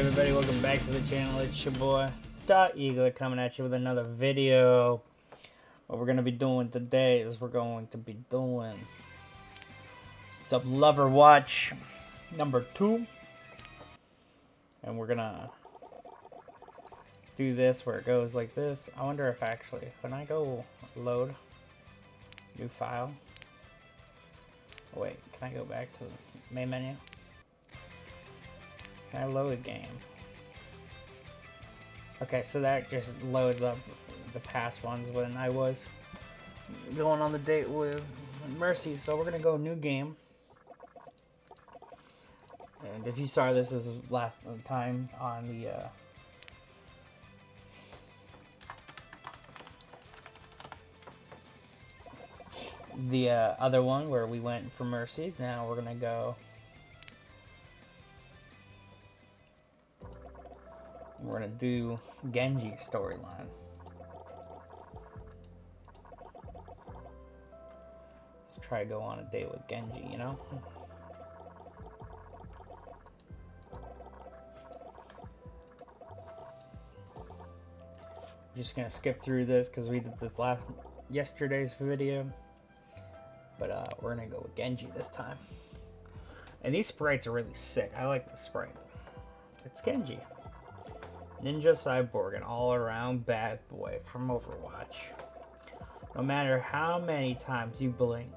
everybody, welcome back to the channel. It's your boy Eagle coming at you with another video. What we're going to be doing today is we're going to be doing some Loverwatch number 2. And we're going to do this where it goes like this. I wonder if actually, when I go load new file. Oh, wait, can I go back to the main menu? Can I load a game? Okay, so that just loads up the past ones when I was going on the date with Mercy. So we're gonna go new game. And if you saw this is last time on the other one where we went for Mercy. Now we're gonna go. We're gonna do Genji storyline. Let's try to go on a date with Genji, you know? Just gonna skip through this because we did this yesterday's video. But we're gonna go with Genji this time. And these sprites are really sick. I like the sprite. It's Genji. Ninja cyborg, an all-around bad boy from Overwatch. No matter how many times you blink,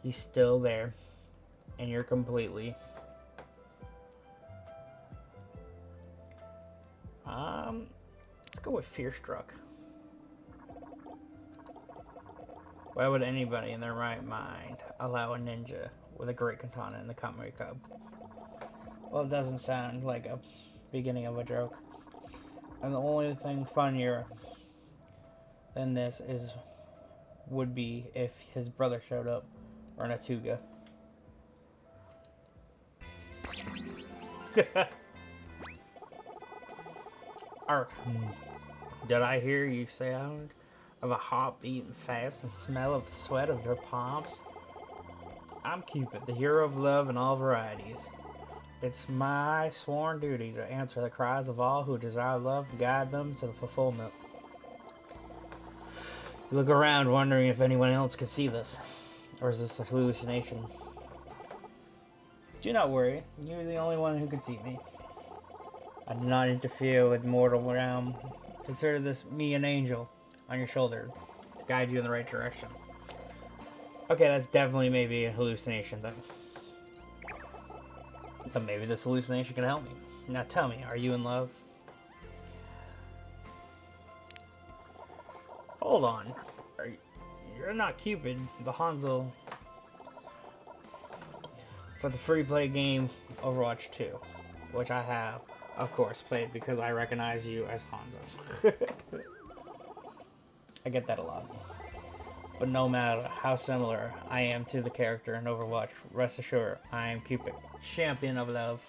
he's still there, and you're completely. Let's go with Fear Struck. Why would anybody in their right mind allow a ninja with a great katana in the Kamui Cub? Well, it doesn't sound like a beginning of a joke. And the only thing funnier than this would be if his brother showed up, or Natuga. Did I hear you sound of a heart beating fast and smell of the sweat of your palms? I'm Cupid, the hero of love in all varieties. It's my sworn duty to answer the cries of all who desire love and guide them to the fulfillment. You look around wondering if anyone else could see this, or is this a hallucination? Do not worry, you're the only one who can see me. I do not interfere with mortal realm. Consider this me an angel on your shoulder to guide you in the right direction. Okay, that's definitely maybe a hallucination then. But maybe this hallucination can help me. Now tell me, are you in love? Hold on. You're not Cupid, the Hanzo for the free play game Overwatch 2, which I have, of course, played because I recognize you as Hanzo. I get that a lot. But no matter how similar I am to the character in Overwatch, rest assured, I am Cupid, champion of love.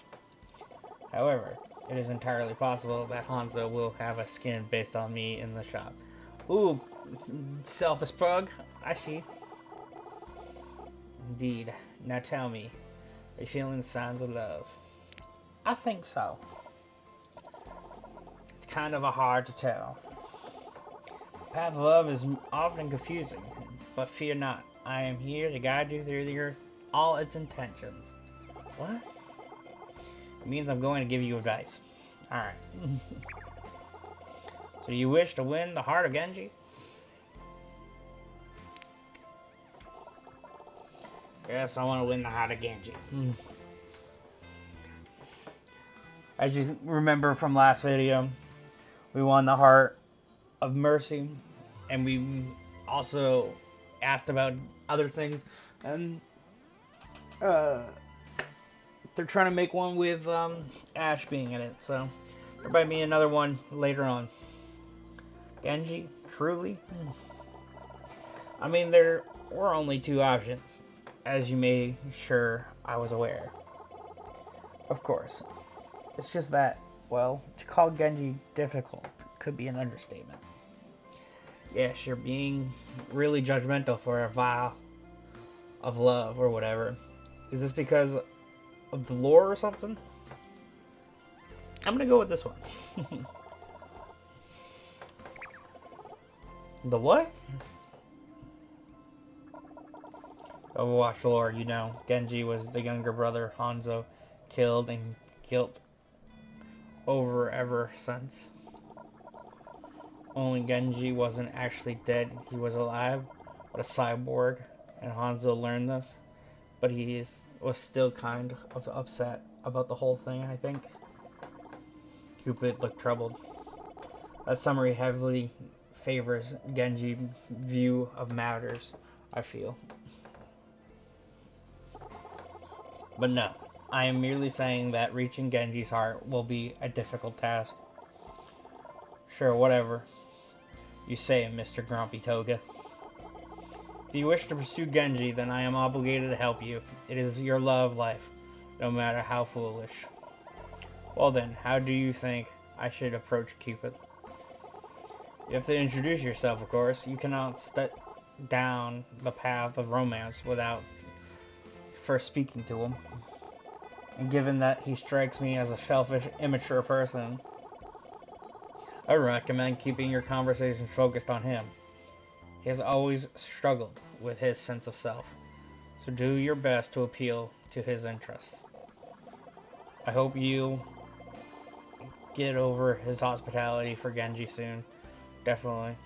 However, it is entirely possible that Hanzo will have a skin based on me in the shop. Ooh, selfish pug, I see. Indeed. Now tell me, are you feeling the signs of love? I think so. It's kind of hard to tell. The path of love is often confusing, but fear not. I am here to guide you through the earth, all its intentions. What? It means I'm going to give you advice. Alright. So you wish to win the heart of Genji? Yes, I want to win the heart of Genji. As you remember from last video, we won the heart of Mercy, and we also asked about other things, and they're trying to make one with Ash being in it, so there might be another one later on. Genji, truly? I mean, there were only two options, as you may sure I was aware. Of course, it's just that, well, to call Genji difficult could be an understatement. Yes, you're being really judgmental for a vial of love or whatever. Is this because of the lore or something? I'm gonna go with this one. The what? Overwatch lore, you know, Genji was the younger brother Hanzo killed and guilt over ever since. Only Genji wasn't actually dead, he was alive, but a cyborg, and Hanzo learned this, but was still kind of upset about the whole thing, I think. Cupid looked troubled. That summary heavily favors Genji's view of matters, I feel. But no, I am merely saying that reaching Genji's heart will be a difficult task. Sure, whatever you say, Mr. Grumpy Toga. If you wish to pursue Genji, then I am obligated to help you. It is your love life, no matter how foolish. Well then, how do you think I should approach Cupid? You have to introduce yourself, of course. You cannot step down the path of romance without first speaking to him. And given that he strikes me as a selfish, immature person, I recommend keeping your conversations focused on him. He has always struggled with his sense of self, so do your best to appeal to his interests. I hope you get over his hospitality for Genji soon. Definitely.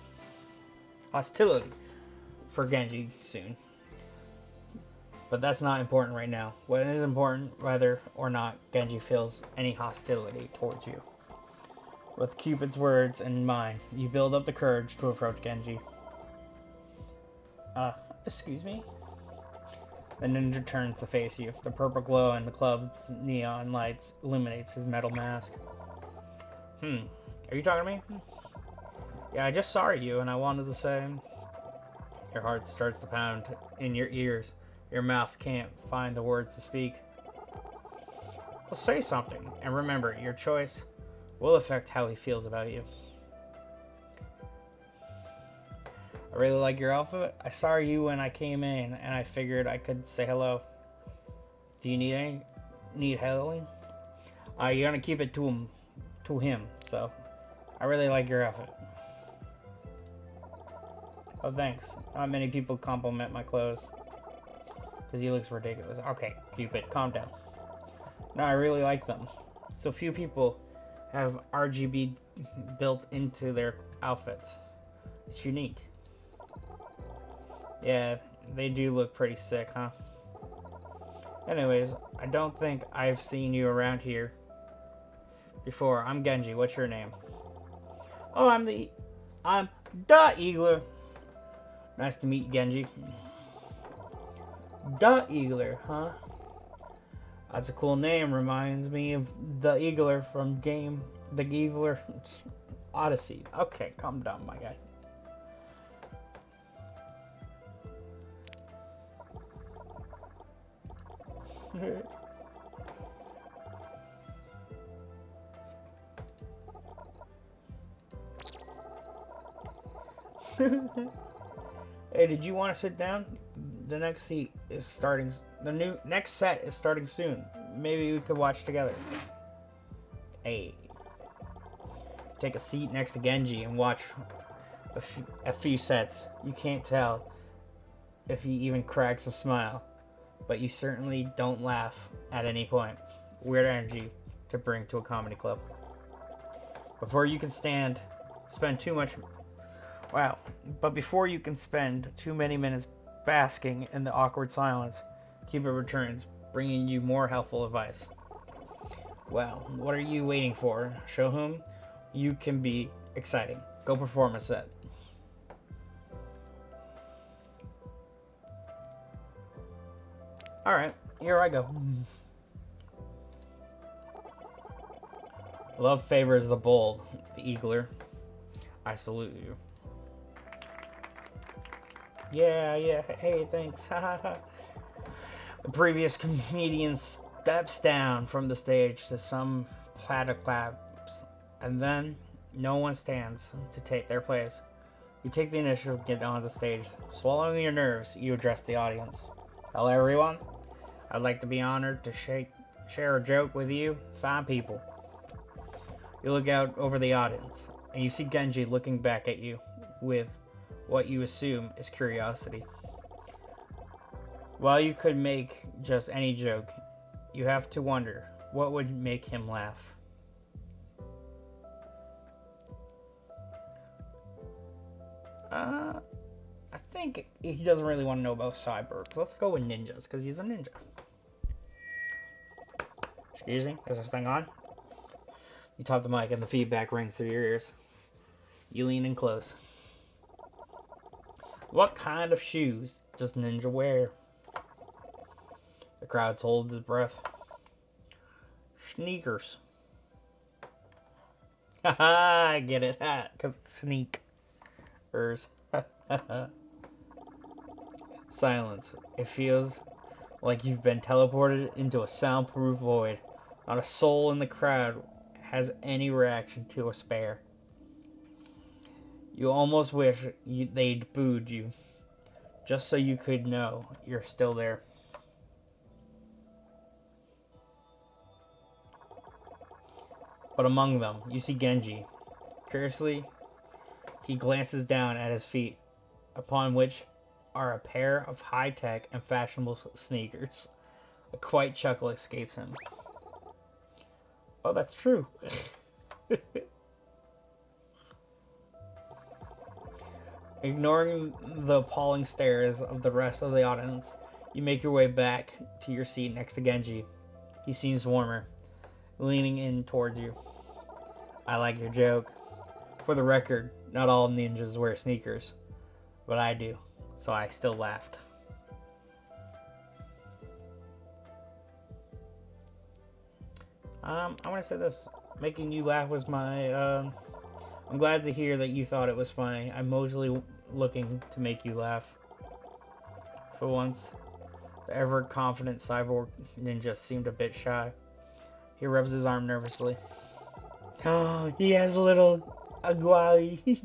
Hostility for Genji soon. But that's not important right now. What is important, whether or not Genji feels any hostility towards you. With Cupid's words in mind, you build up the courage to approach Genji. Excuse me? The ninja turns to face you. The purple glow in the club's neon lights illuminates his metal mask. Are you talking to me? Yeah, I just saw you and I wanted to say... Your heart starts to pound in your ears. Your mouth can't find the words to speak. Well, say something, and remember, your choice will affect how he feels about you. I really like your outfit. I saw you when I came in, and I figured I could say hello. Do you need healing? You're gonna keep it to him, so I really like your outfit. Oh, thanks. Not many people compliment my clothes. Because he looks ridiculous. Okay, Cupid, calm down. No, I really like them. So few people have RGB built into their outfits. It's unique. Yeah, they do look pretty sick, huh? Anyways, I don't think I've seen you around here before. I'm Genji. What's your name? Oh, I'm the Eagler. Nice to meet you, Genji. Eagler, huh? That's a cool name. Reminds me of the Eagler from The Eagler Odyssey. Okay, calm down, my guy. Hey, did you want to sit down? The next seat is starting. The next set is starting soon. Maybe we could watch together. Hey, take a seat next to Genji and watch a few sets. You can't tell if he even cracks a smile, but you certainly don't laugh at any point. Weird energy to bring to a comedy club. Before you can spend too much. Wow, but before you can spend too many minutes basking in the awkward silence, Cupid returns, bringing you more helpful advice. Well, what are you waiting for? Show him you can be exciting. Go perform a set. Alright, here I go. Love favors the bold, the Eagler. I salute you. Yeah, hey, thanks. The previous comedian steps down from the stage to some platter claps, and then no one stands to take their place. You take the initiative to get onto the stage. Swallowing your nerves, you address the audience. Hello, everyone. I'd like to be honored to share a joke with you, fine people. You look out over the audience, and you see Genji looking back at you with what you assume is curiosity. While you could make just any joke, you have to wonder what would make him laugh. I think he doesn't really want to know about cyborgs. Let's go with ninjas, because he's a ninja. Excuse me, is this thing on? You tap the mic and the feedback rings through your ears. You lean in close. What kind of shoes does Ninja wear? The crowd holds his breath. Sneakers. Haha, I get it. Because sneakers. Silence. It feels like you've been teleported into a soundproof void. Not a soul in the crowd has any reaction to a spare. You almost wish they'd booed you, just so you could know you're still there. But among them, you see Genji. Curiously, he glances down at his feet, upon which are a pair of high-tech and fashionable sneakers. A quiet chuckle escapes him. Oh, that's true. Ignoring the appalling stares of the rest of the audience, you make your way back to your seat next to Genji. He seems warmer, leaning in towards you. I like your joke. For the record, not all ninjas wear sneakers, but I do, so I still laughed. I want to say this. Making you laugh was my, I'm glad to hear that you thought it was funny. I'm mostly looking to make you laugh. For once, the ever-confident cyborg ninja seemed a bit shy. He rubs his arm nervously. Oh, he has a little aguali.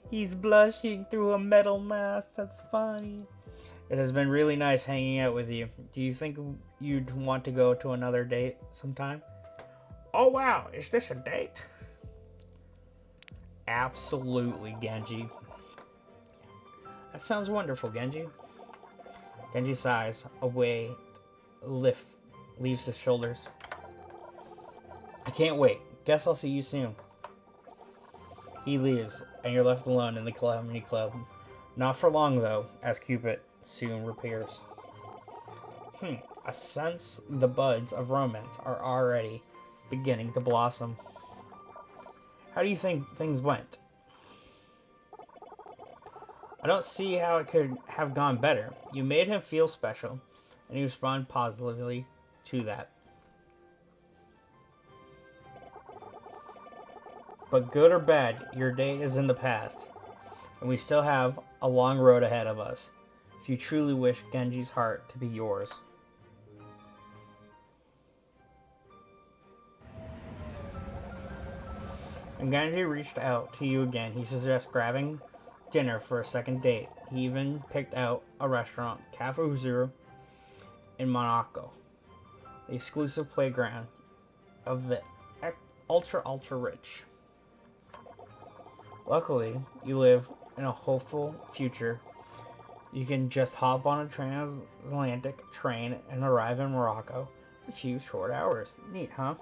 He's blushing through a metal mask. That's funny. It has been really nice hanging out with you. Do you think you'd want to go to another date sometime? Oh wow, is this a date? Absolutely, Genji. That sounds wonderful, Genji. Genji sighs. A weight leaves his shoulders. I can't wait. Guess I'll see you soon. He leaves, and you're left alone in the Calamity Club. Not for long, though, as Cupid soon reappears. I sense the buds of romance are already beginning to blossom. How do you think things went? I don't see how it could have gone better. You made him feel special, and he responded positively to that. But good or bad, your day is in the past, and we still have a long road ahead of us, if you truly wish Genji's heart to be yours. When Genji reached out to you again, he suggests grabbing dinner for a second date. He even picked out a restaurant, Cafe Uzuru, in Monaco, the exclusive playground of the ultra rich. Luckily, you live in a hopeful future. You can just hop on a transatlantic train and arrive in Morocco in a few short hours. Neat, huh?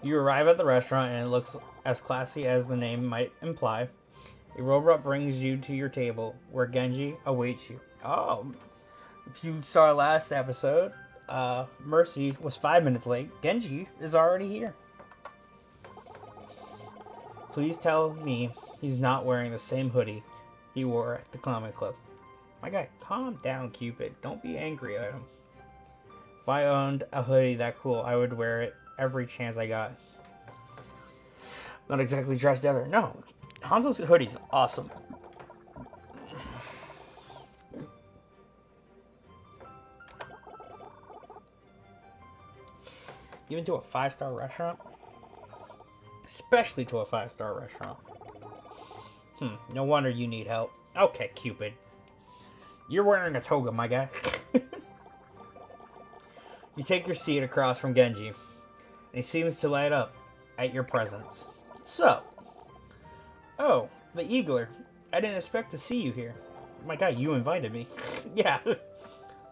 You arrive at the restaurant and it looks as classy as the name might imply. A robot brings you to your table where Genji awaits you. Oh, if you saw last episode, Mercy was 5 minutes late. Genji is already here. Please tell me he's not wearing the same hoodie he wore at the Climate Club. My guy, calm down, Cupid. Don't be angry at him. If I owned a hoodie that cool, I would wear it every chance I got. Not exactly dressed either. No, Hanzo's hoodie's awesome. Even to a 5-star restaurant? Especially to a 5-star restaurant. No wonder you need help. Okay, Cupid. You're wearing a toga, my guy. You take your seat across from Genji, and he seems to light up. at your presence. So, oh, the Eagler. I didn't expect to see you here. My God, you invited me. Yeah,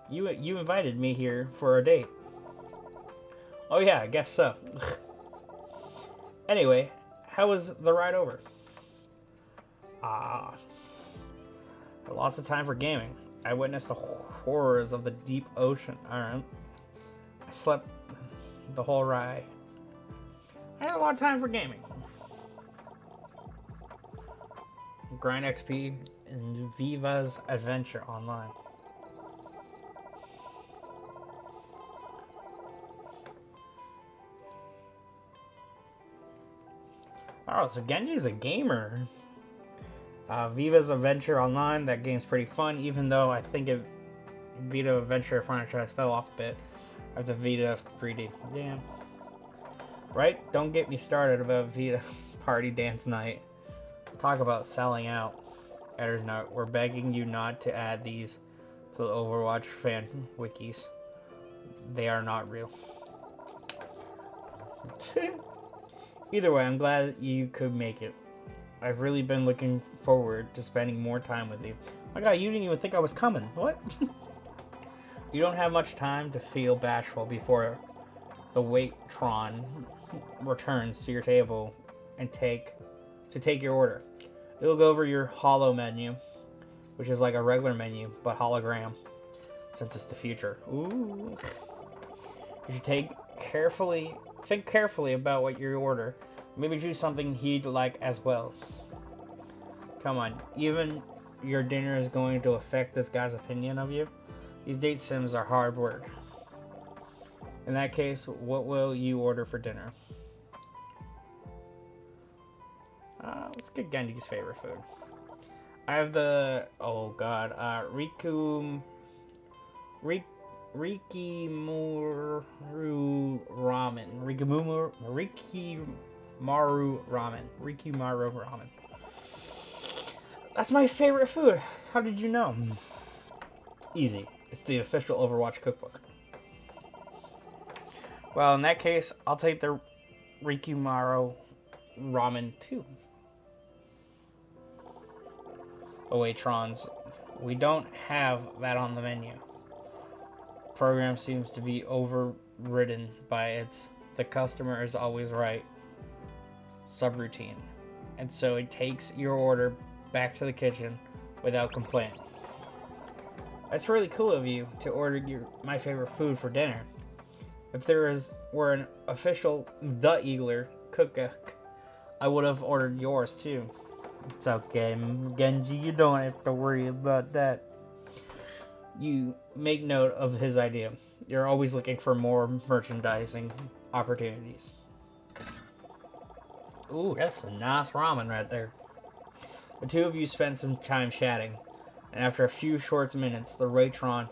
you invited me here for a date. Oh yeah, I guess so. Anyway, how was the ride over? Ah, lots of time for gaming. I witnessed the horrors of the deep ocean. Alright. I slept the whole ride. I had a lot of time for gaming. Grind XP in Viva's Adventure Online. Oh, so Genji's a gamer. Viva's Adventure Online, that game's pretty fun, even though I think Vita Adventure franchise fell off a bit after Vita 3D. Damn. Right? Don't get me started about Vita Party Dance Night. Talk about selling out. Editor's note, we're begging you not to add these to the Overwatch fan wikis. They are not real. Either way, I'm glad you could make it. I've really been looking forward to spending more time with you. My God, you didn't even think I was coming. What? You don't have much time to feel bashful before the Waitron returns to your table and take your order. It'll go over your holo menu, which is like a regular menu, but hologram, since it's the future. Ooh. You should think carefully about what you order. Maybe choose something he'd like as well. Come on, even your dinner is going to affect this guy's opinion of you? These date sims are hard work. In that case, what will you order for dinner? Let's get Genji's favorite food. I have the, oh god, Rikimaru ramen. Rikimaru ramen. That's my favorite food. How did you know? Easy. It's the official Overwatch cookbook. Well, in that case, I'll take the Rikimaru ramen too. Oh wait, Trons. We don't have that on the menu. Program seems to be overridden by its "the customer is always right" subroutine, and so it takes your order back to the kitchen without complaint. That's really cool of you to order my favorite food for dinner. If there were an official The Eagler cookbook, I would have ordered yours too. It's okay, Genji, you don't have to worry about that. You make note of his idea. You're always looking for more merchandising opportunities. Ooh, that's a nice ramen right there. The two of you spend some time chatting, and after a few short minutes, the Raytron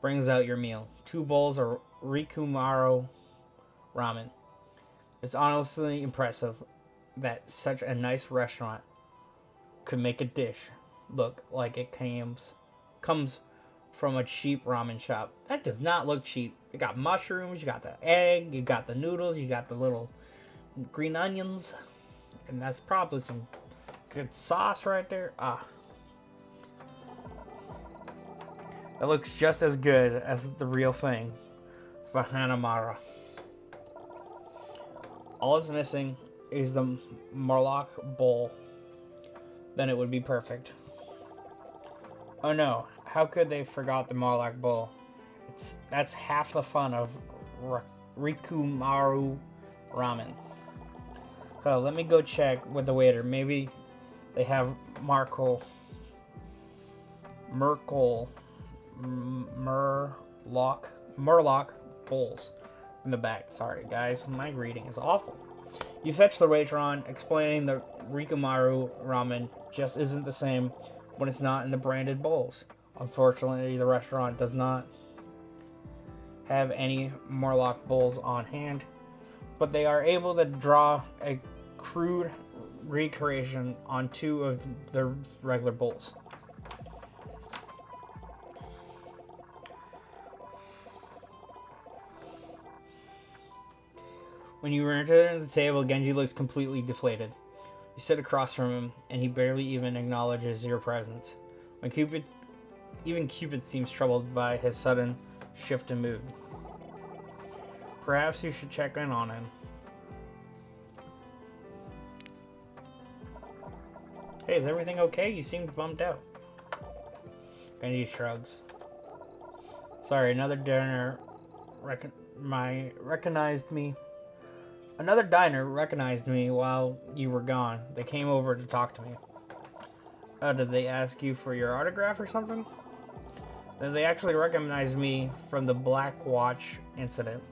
brings out your meal. 2 bowls of Rikumaru ramen. It's honestly impressive that such a nice restaurant could make a dish look like it comes from a cheap ramen shop. That does not look cheap. You got mushrooms, you got the egg, you got the noodles, you got the little green onions, and that's probably some good sauce right there. That looks just as good as the real thing for Hanamara. All it's missing is the Marlock bowl. Then it would be perfect. Oh no, how could they forgot the Marlock bowl? That's half the fun of Rikumaru ramen. Oh, let me go check with the waiter. Maybe they have Murloc bowls in the back. Sorry guys, my reading is awful. You fetch the Raytron, explaining the Rikumaru ramen just isn't the same when it's not in the branded bowls. Unfortunately, the restaurant does not have any Murloc bowls on hand, but they are able to draw a crude recreation on 2 of the regular bowls. When you enter the table, Genji looks completely deflated. You sit across from him, and he barely even acknowledges your presence. Even Cupid seems troubled by his sudden shift in mood. Perhaps you should check in on him. Hey, is everything okay? You seemed bummed out. Genji shrugs. Sorry, another diner recognized me. Another diner recognized me while you were gone. They came over to talk to me. Did they ask you for your autograph or something? Then they actually recognized me from the Blackwatch incident.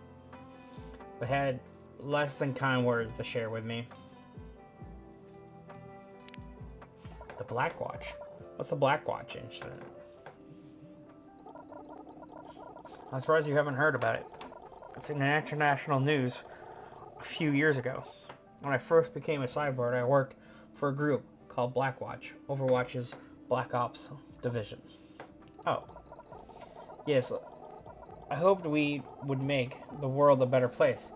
They had less than kind words to share with me. The Blackwatch? What's the Blackwatch incident? I'm surprised you haven't heard about it. It's in international news a few years ago. When I first became a cyborg, I worked for a group called Blackwatch, Overwatch's Black Ops division. Oh. Yes, I hoped we would make the world a better place.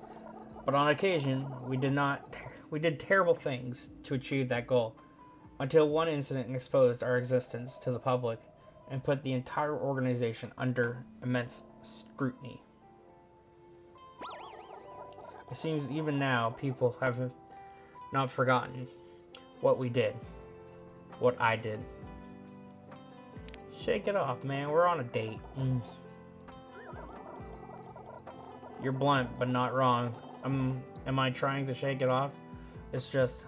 But on occasion, we did terrible things to achieve that goal, until one incident exposed our existence to the public and put the entire organization under immense scrutiny. It seems even now people have not forgotten what we did, what I did. Shake it off, man. We're on a date. You're blunt, but not wrong. Am I trying to shake it off? It's just,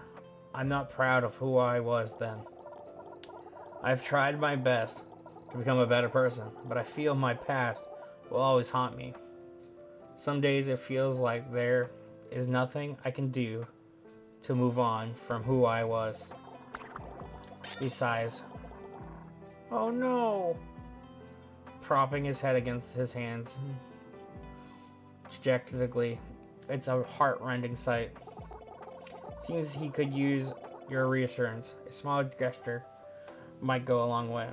I'm not proud of who I was then. I've tried my best to become a better person, but I feel my past will always haunt me. Some days it feels like there is nothing I can do to move on from who I was. He sighs. Oh no! Propping his head against his hands dejectedly. It's a heart-rending sight. Seems he could use your reassurance. A small gesture might go a long way.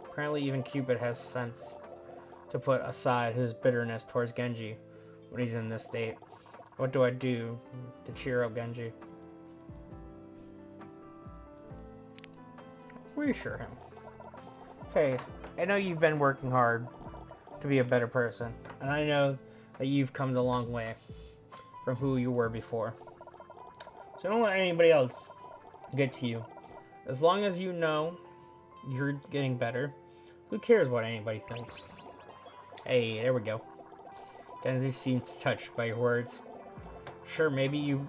Apparently even Cupid has sense to put aside his bitterness towards Genji when he's in this state. What do I do to cheer up Genji? Reassure him. Hey, I know you've been working hard to be a better person, and I know that you've come a long way from who you were before. So don't let anybody else get to you. As long as you know you're getting better, who cares what anybody thinks? Hey, there we go. Genji seems touched by your words. Sure, maybe you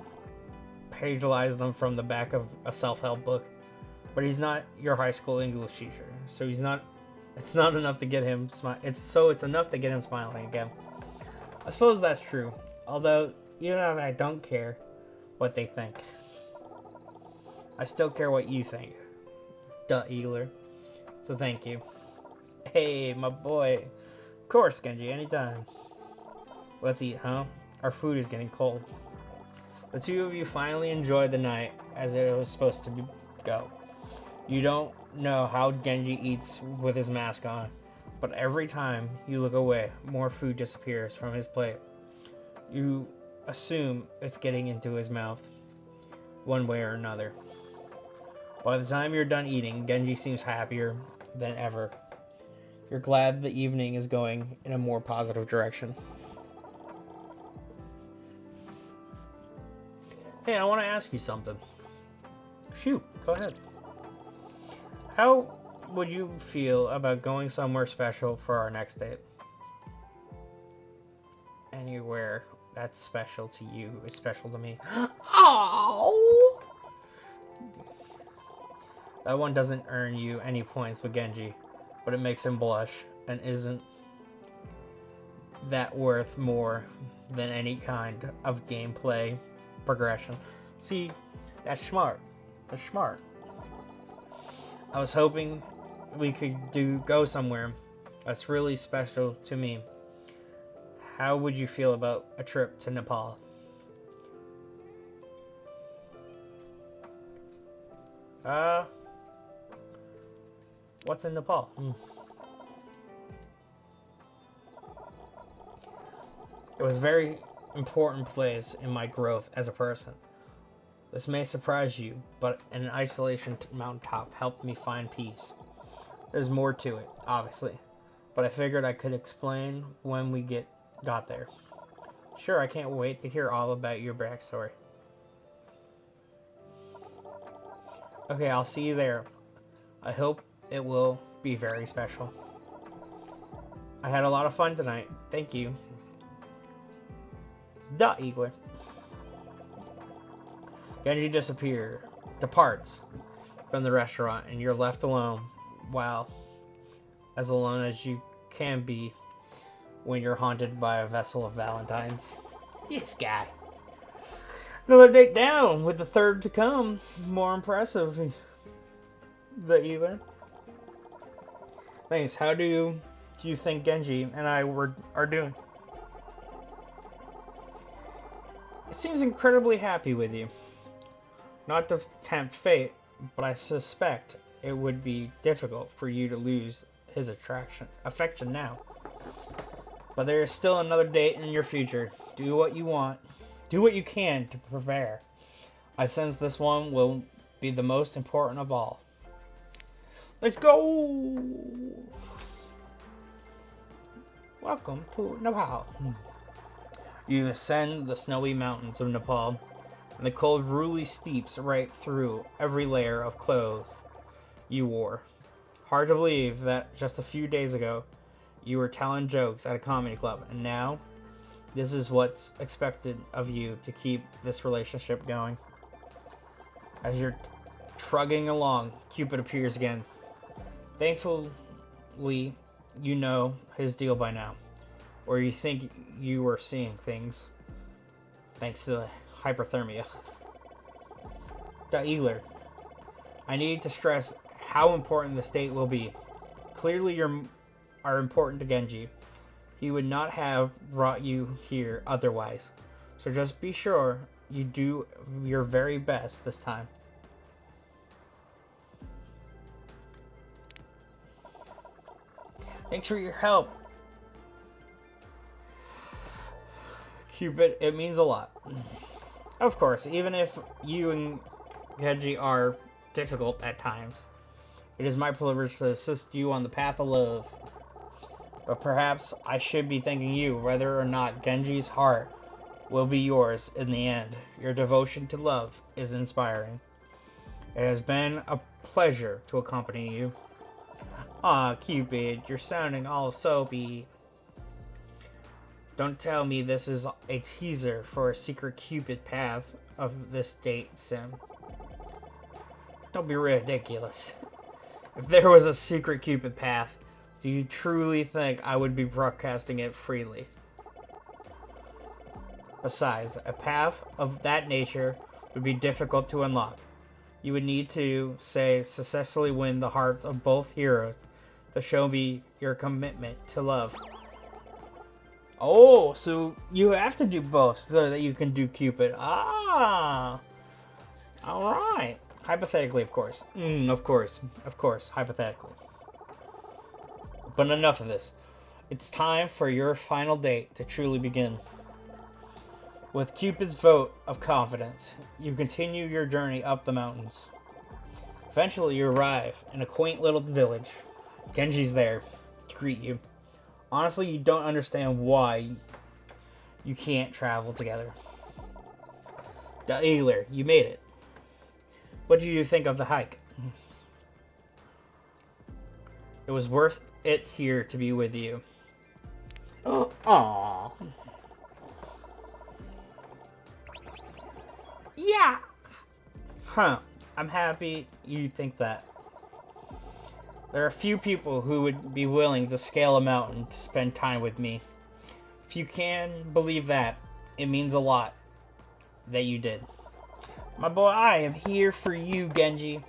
plagiarized them from the back of a self-help book, but he's not your high school English teacher, so it's not enough to get him it's enough to get him smiling again. I suppose that's true, although even if I don't care what they think, I still care what you think. Duh, Eagler. So thank you. Hey, my boy. Of course, Genji, anytime. Let's eat, huh? Our food is getting cold. The two of you finally enjoyed the night as it was supposed to go. You don't know how Genji eats with his mask on, but every time you look away, more food disappears from his plate. You assume it's getting into his mouth, one way or another. By the time you're done eating, Genji seems happier than ever. You're glad the evening is going in a more positive direction. Hey, I want to ask you something. Shoot, go ahead. How would you feel about going somewhere special for our next date? Anywhere that's special to you is special to me. Oh! That one doesn't earn you any points with Genji, but it makes him blush, and isn't that worth more than any kind of gameplay progression? See, that's smart. That's smart. I was hoping we could go somewhere that's really special to me. How would you feel about a trip to Nepal? What's in Nepal? It was very important place in my growth as a person. This may surprise you, but an isolation mountaintop helped me find peace. There's more to it, obviously, but I figured I could explain when we got there. Sure, I can't wait to hear all about your backstory. Okay, I'll see you there. I hope it will be very special. I had a lot of fun tonight. Thank you. Eagler. Genji departs from the restaurant, and you're left alone. Wow. As alone as you can be when you're haunted by a vessel of Valentines. This guy. Another date down, with the third to come. More impressive. The Eagler. Thanks. How do you think Genji and I are doing? It seems incredibly happy with you. Not to tempt fate, but I suspect it would be difficult for you to lose his affection now. But there is still another date in your future. Do what you want. Do what you can to prepare. I sense this one will be the most important of all. Let's go! Welcome to Nepal. You ascend the snowy mountains of Nepal, and the cold really steeps right through every layer of clothes you wore. Hard to believe that just a few days ago you were telling jokes at a comedy club, and now this is what's expected of you to keep this relationship going. As you're trudging along, Cupid appears again. Thankfully, you know his deal by now, or you think you were seeing things, thanks to the hyperthermia. Eagler, I need to stress how important this date will be. Clearly you are important to Genji. He would not have brought you here otherwise. So just be sure you do your very best this time. Thanks for your help, Cupid. It means a lot. Of course, even if you and Genji are difficult at times, it is my privilege to assist you on the path of love. But perhaps I should be thanking you, whether or not Genji's heart will be yours in the end. Your devotion to love is inspiring. It has been a pleasure to accompany you. Aw, Cupid, you're sounding all soapy. Don't tell me this is a teaser for a secret Cupid path of this date sim. Don't be ridiculous. If there was a secret Cupid path, do you truly think I would be broadcasting it freely? Besides, a path of that nature would be difficult to unlock. You would need to, say, successfully win the hearts of both heroes to show me your commitment to love. Oh, so you have to do both so that you can do Cupid. Ah! Alright. Hypothetically, of course. Of course, hypothetically. But enough of this. It's time for your final date to truly begin. With Cupid's vote of confidence, you continue your journey up the mountains. Eventually, you arrive in a quaint little village. Genji's there to greet you. Honestly, you don't understand why you can't travel together. Eagler, you made it. What do you think of the hike? It was worth it here to be with you. Oh, aww. Yeah. Huh. I'm happy you think that. There are few people who would be willing to scale a mountain to spend time with me. If you can believe that, it means a lot that you did. My boy, I am here for you, Genji.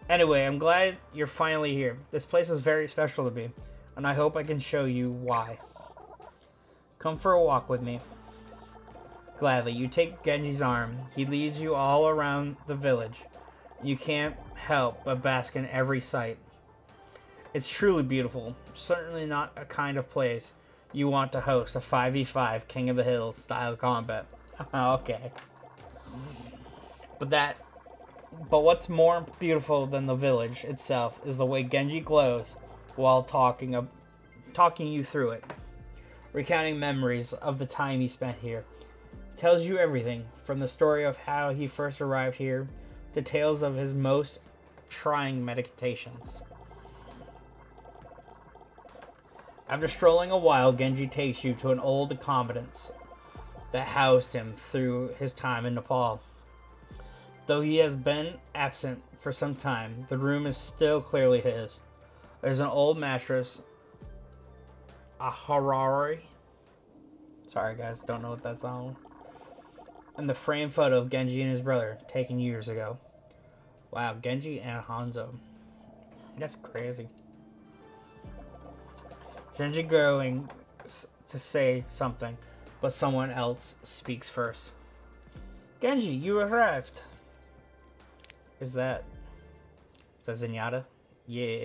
Anyway, I'm glad you're finally here. This place is very special to me, and I hope I can show you why. Come for a walk with me. Gladly, you take Genji's arm. He leads you all around the village. You can't help but bask in every sight. It's truly beautiful. Certainly not a kind of place You want to host a 5v5 King of the Hill style combat. Okay. But that but what's more beautiful than the village itself is the way Genji glows while talking you through it, recounting memories of the time he spent here. Tells you everything from the story of how he first arrived here to tales of his most trying meditations. After strolling a while, Genji takes you to an old accommodance that housed him through his time in Nepal. Though he has been absent for some time, the room is still clearly his. There's an old mattress, a Harari. Sorry guys, don't know what that's on. And the framed photo of Genji and his brother, taken years ago. Wow, Genji and Hanzo. That's crazy. Genji going to say something, but someone else speaks first. Genji, you arrived. Is that Zenyatta? Yeah.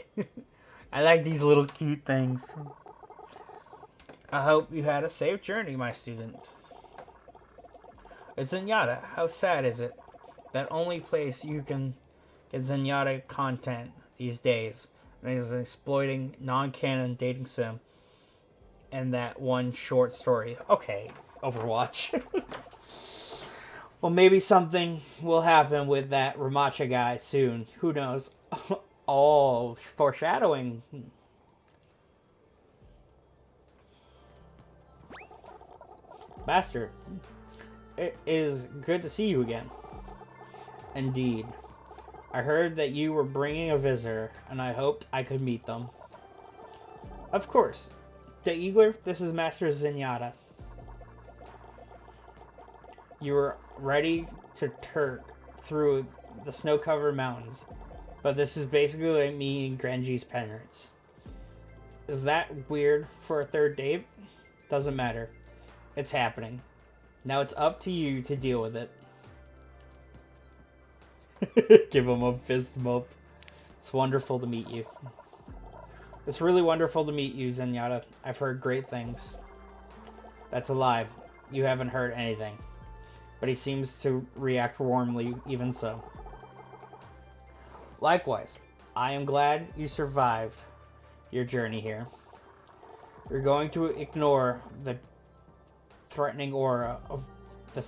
I like these little cute things. I hope you had a safe journey, my student. It's Zenyatta. How sad is it? That only place you can get Zenyatta content these days is exploiting non-canon dating sim and that one short story. Okay, Overwatch. Well, maybe something will happen with that Ramacha guy soon. Who knows? Oh, foreshadowing. Master, it is good to see you again. Indeed. I heard that you were bringing a visitor, and I hoped I could meet them. Of course. De Eagler, this is Master Zenyatta. You were ready to turk through the snow-covered mountains, but this is basically like me and Genji's parents. Is that weird for a third date? Doesn't matter. It's happening. Now it's up to you to deal with it. Give him a fist bump. It's wonderful to meet you. It's really wonderful to meet you, Zenyatta. I've heard great things. That's a lie. You haven't heard anything. But he seems to react warmly even so. Likewise, I am glad you survived your journey here. You're going to ignore the threatening aura of that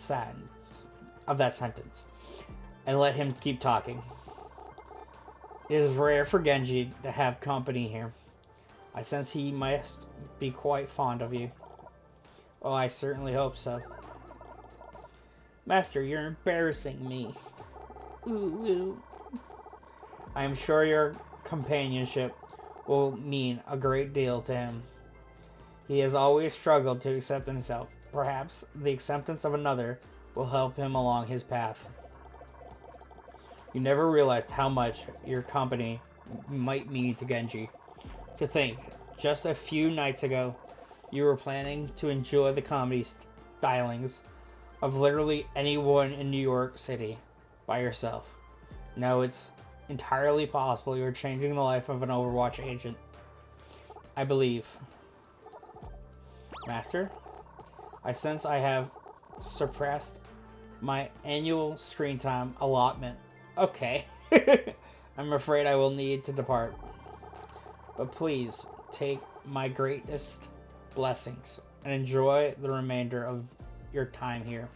sentence and let him keep talking. It is rare for Genji to have company here. I sense he must be quite fond of you. Oh, I certainly hope so. Master, you're embarrassing me. Ooh, ooh. I am sure your companionship will mean a great deal to him. He has always struggled to accept himself. Perhaps the acceptance of another will help him along his path. You never realized how much your company might mean to Genji. To think, just a few nights ago, you were planning to enjoy the comedy stylings of literally anyone in New York City by yourself. Now it's entirely possible you're changing the life of an Overwatch agent. I believe. Master, I sense I have surpassed my annual screen time allotment. Okay. I'm afraid I will need to depart. But please, take my greatest blessings and enjoy the remainder of your time here.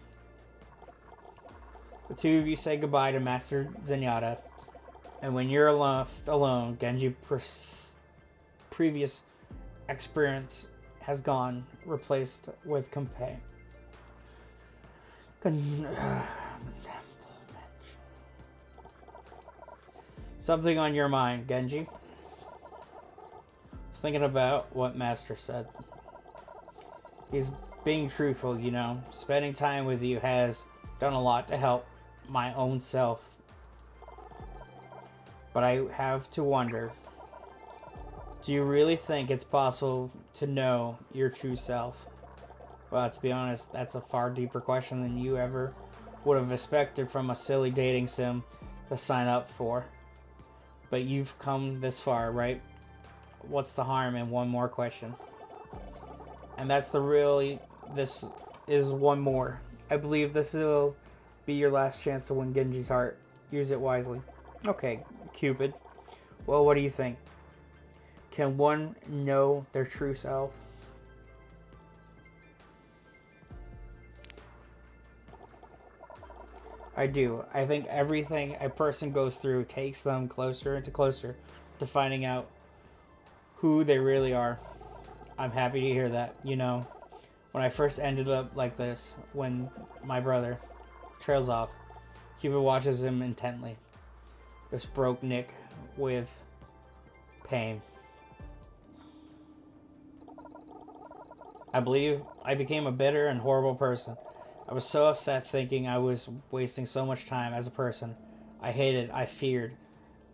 The two of you say goodbye to Master Zenyatta, and when you're left alone, Genji's previous experience has gone, replaced with Something on your mind, Genji? I was thinking about what Master said. He's being truthful, you know. Spending time with you has done a lot to help my own self. But I have to wonder, do you really think it's possible to know your true self? Well, to be honest, that's a far deeper question than you ever would have expected from a silly dating sim to sign up for. But you've come this far, right? What's the harm in one more question? And that's the really, this is one more. I believe this will be your last chance to win Genji's heart. Use it wisely. Okay, Cupid. Well, what do you think? Can one know their true self? I do. I think everything a person goes through takes them closer and closer to finding out who they really are. I'm happy to hear that. You know, when I first ended up like this, when my brother trails off, Cupid watches him intently. This broke Nick with pain. I believe I became a bitter and horrible person. I was so upset thinking I was wasting so much time as a person. I hated, I feared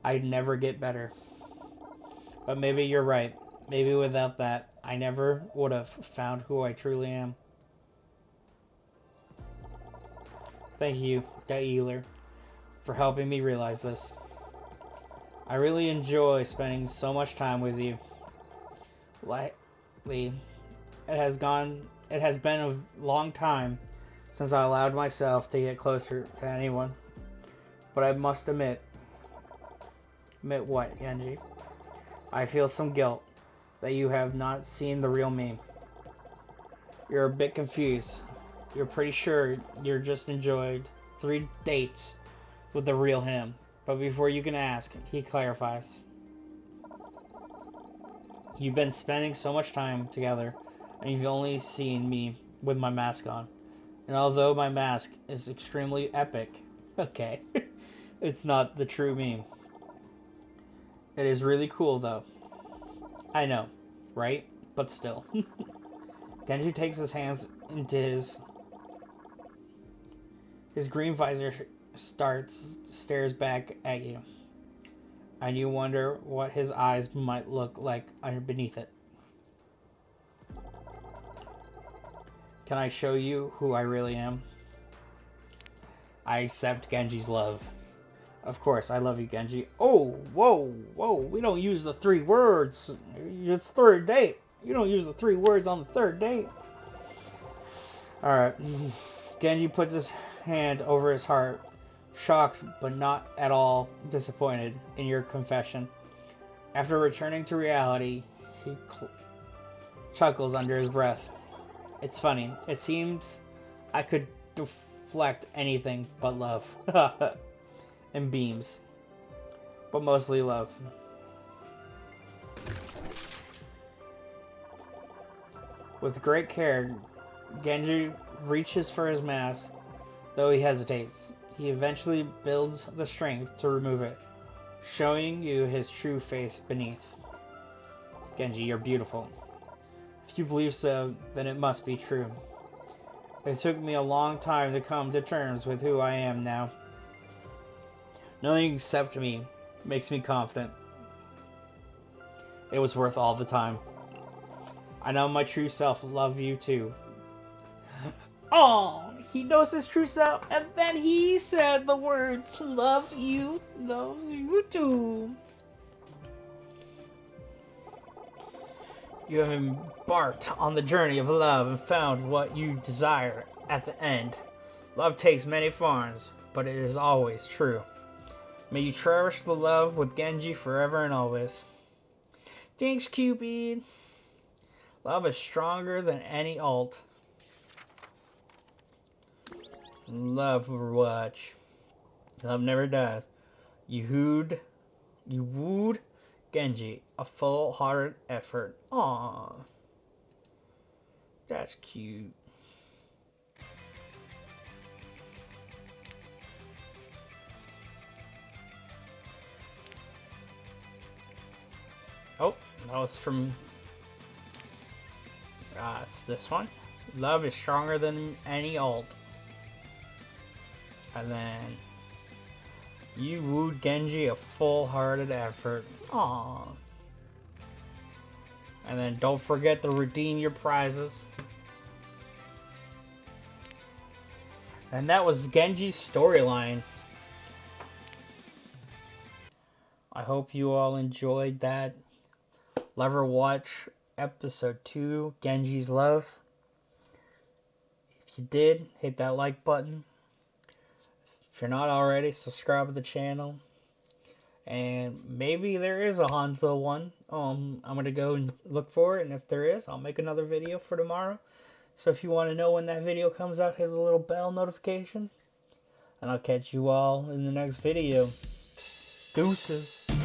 I'd never get better. But maybe you're right. Maybe without that, I never would have found who I truly am. Thank you, Dailer, for helping me realize this. I really enjoy spending so much time with you. Lately, it has been a long time since I allowed myself to get closer to anyone. But I must admit what, Genji? I feel some guilt that you have not seen the real me. You're a bit confused. You're pretty sure you're just enjoyed 3 dates with the real him. But before you can ask, he clarifies. You've been spending so much time together, and you've only seen me with my mask on. And although my mask is extremely epic, okay, it's not the true me. It is really cool though. I know, right? But still. Genji takes his hands into his green visor stares back at you. And you wonder what his eyes might look like beneath it. Can I show you who I really am? I accept Genji's love. Of course, I love you, Genji. Oh, whoa, whoa. We don't use the 3 words. It's 3rd date. You don't use the 3 words on the 3rd date. Alright. Genji puts his hand over his heart, shocked but not at all disappointed in your confession. After returning to reality, he chuckles under his breath. It's funny. It seems I could deflect anything but love. And beams. But mostly love. With great care, Genji reaches for his mask, though he hesitates. He eventually builds the strength to remove it, showing you his true face beneath. Genji, you're beautiful. If you believe so, then it must be true. It took me a long time to come to terms with who I am now. Knowing you accept me makes me confident. It was worth all the time. I know my true self love you too. Oh, he knows his true self, and then he said the words, loves you too. You have embarked on the journey of love and found what you desire at the end. Love takes many forms, but it is always true. May you cherish the love with Genji forever and always. Thanks, Cupid. Love is stronger than any ult. Loverwatch. Love never dies. You wooed Genji. A full-hearted effort. Aww. That's cute. Oh, that was from... it's this one. Love is stronger than any ult. And then... You wooed Genji, a full-hearted effort. Aww. And then don't forget to redeem your prizes. And that was Genji's storyline. I hope you all enjoyed that Loverwatch episode 2, Genji's Love. If you did, hit that like button. If you're not already, subscribe to the channel. And maybe there is a Hanzo one. I'm gonna go and look for it, and if there is, I'll make another video for tomorrow. So if you want to know when that video comes out, hit the little bell notification. And I'll catch you all in the next video. Deuces.